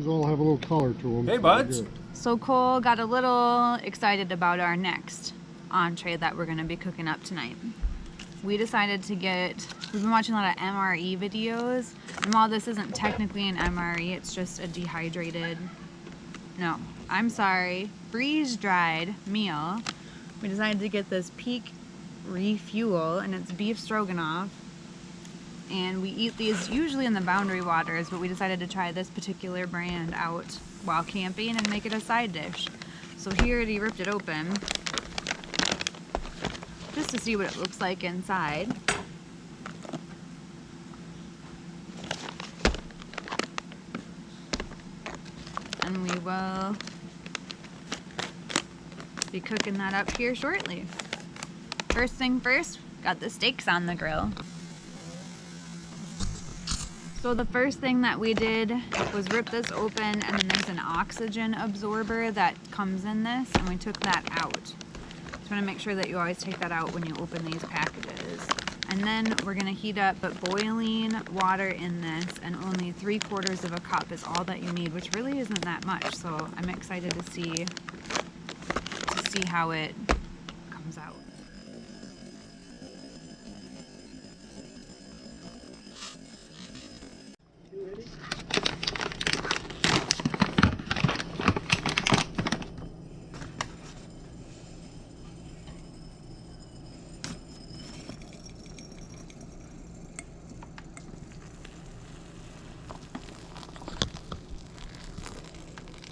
all have a little color to them. Hey, buds. So Cole got a little excited about our next entree that we're gonna be cooking up tonight. We decided to we've been watching a lot of MRE videos, and while this isn't technically an MRE, it's just a freeze-dried meal. We decided to get this Peak Refuel, and it's beef stroganoff. And we eat these usually in the Boundary Waters, but we decided to try this particular brand out while camping and make it a side dish. So here he ripped it open just to see what it looks like inside. And we will be cooking that up here shortly. First thing first, got the steaks on the grill. So the first thing that we did was rip this open, and then there's an oxygen absorber that comes in this, and we took that out. Just want to make sure that you always take that out when you open these packages. And then we're going to heat up boiling water in this, and only 3/4 of a cup is all that you need, which really isn't that much. So I'm excited to see how it comes out.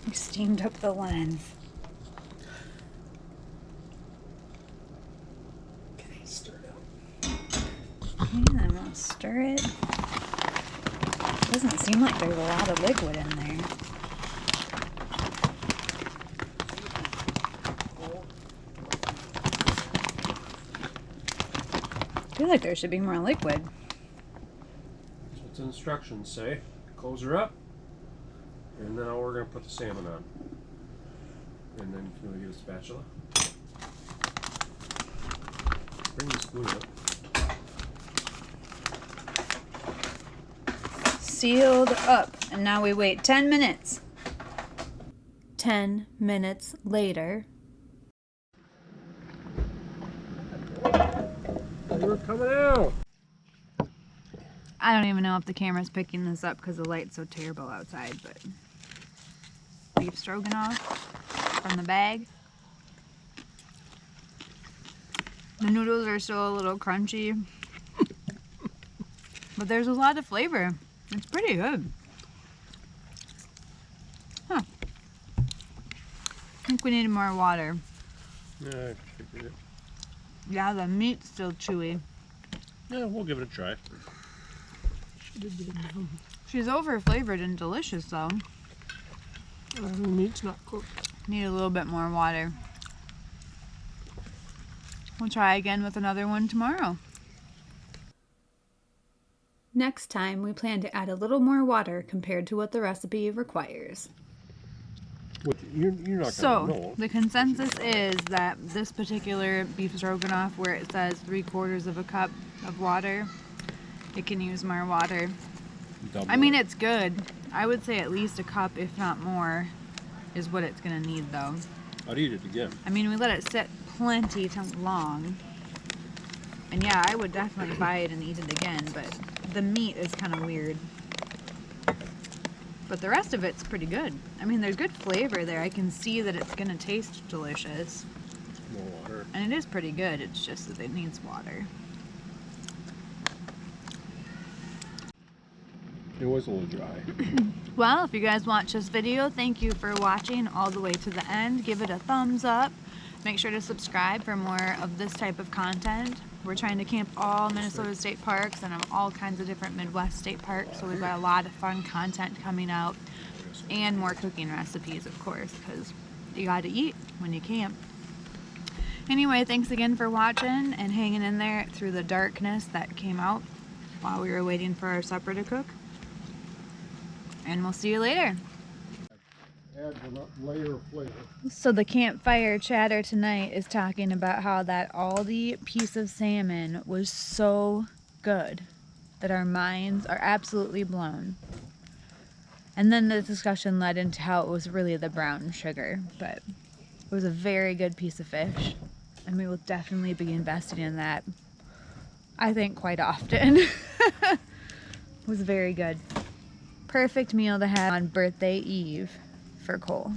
We steamed up the lens. Okay, stir it up. Okay, then we'll stir it. Doesn't seem like there's a lot of liquid in there. I feel like there should be more liquid. That's what the instructions say. Close her up, and now we're going to put the salmon on. And then can we get a spatula? Bring the spoon up. Sealed up, and now we wait 10 minutes. 10 minutes later. We're coming out! I don't even know if the camera's picking this up because the light's so terrible outside, but beef stroganoff from the bag. The noodles are still a little crunchy, but there's a lot of flavor. It's pretty good. Huh. I think we need more water. Yeah, I figured it. Yeah, the meat's still chewy. Yeah, we'll give it a try. She's over flavored and delicious though. The meat's not cooked. Need a little bit more water. We'll try again with another one tomorrow. Next time, we plan to add a little more water compared to what the recipe requires. You're not gonna know. So, the consensus is that this particular beef stroganoff, where it says 3/4 of a cup of water, it can use more water. Double I mean, it. it's good. I would say at least a cup, if not more, is what it's gonna need though. I'd eat it again. I mean, we let it sit plenty long. And yeah, I would definitely buy it and eat it again, but the meat is kind of weird. But the rest of it's pretty good. I mean, there's good flavor there. I can see that it's gonna taste delicious. More water. And it is pretty good. It's just that it needs water. It was a little dry. Well, if you guys watch this video, thank you for watching all the way to the end. Give it a thumbs up. Make sure to subscribe for more of this type of content. We're trying to camp all Minnesota state parks and all kinds of different Midwest state parks, so we've got a lot of fun content coming out and more cooking recipes, of course, because you got to eat when you camp. Anyway, thanks again for watching and hanging in there through the darkness that came out while we were waiting for our supper to cook. And we'll see you later. Adds a layer of flavor. So the campfire chatter tonight is talking about how that Aldi piece of salmon was so good that our minds are absolutely blown. And then the discussion led into how it was really the brown sugar, but it was a very good piece of fish, and we will definitely be investing in that, I think, quite often. It was very good. Perfect meal to have on birthday eve for Cole.